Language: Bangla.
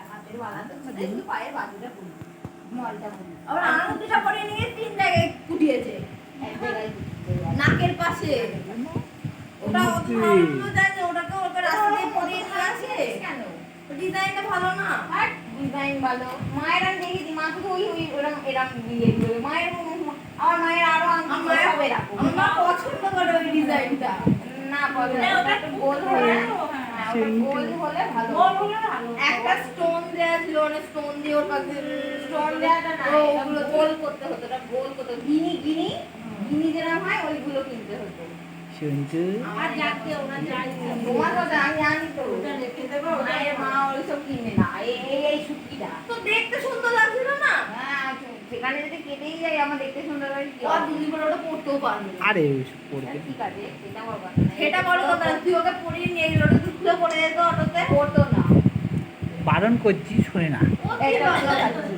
হাতের বালা তো কিন্তু পায়ের বাজুটা পুরো মলটা পুরো আবার আঙুলটা পরে নিয়ে 3 জায়গায় কুটিয়েছে এক জায়গায় নাকের পাশে ওটা অত জানে ওটাকে ওকে রাস্তা দিয়ে পরিয়ে নিয়ে আসে কেন ডিজাইনটা ভালো না আর ডিজাইন ভালো মায়ের আমি দেখি মা তো ওই ওরকম এরকম দিয়ে দিবে মায়ের আমার মায়ের আরো আঙ্গুল হবে এরকম আমার মা পছন্দ করে ওই ডিজাইনটা না বলে ওটা গোল হলে গোল হলে ভালো গোল হলে ভালো একটা স্টোন দেয়া ছিল না স্টোন দিয়ে ওর পাশে স্টোন দেয়াটা না ওগুলো গোল করতে হতো এটা গোল করতে গিনি যেরকম হয় ওইগুলো কিনতে হতো শুনছো আমার যাকে ওনা জানি তোমার কথা আমি জানি তো ওটা রেখে দেবো মায়ের মা ওইসব কিনে না এই সুকিটা তো দেখতে সুন্দর লাগছিল না হ্যাঁ সেখানে যদি কেটেই যায় আমার দেখতে সুন্দর লাগে কি আর দুদিন পরে ওটা পড়তেও পারবে আরে পড়বে ঠিক আছে সেটা বড় কথা তুই ওকে পড়িয়ে নিয়ে গেল ওটা তুই খুলে পড়ে যেত অটোতে পড়তো না বারণ করছি শুনে না এইটা ভালো লাগছে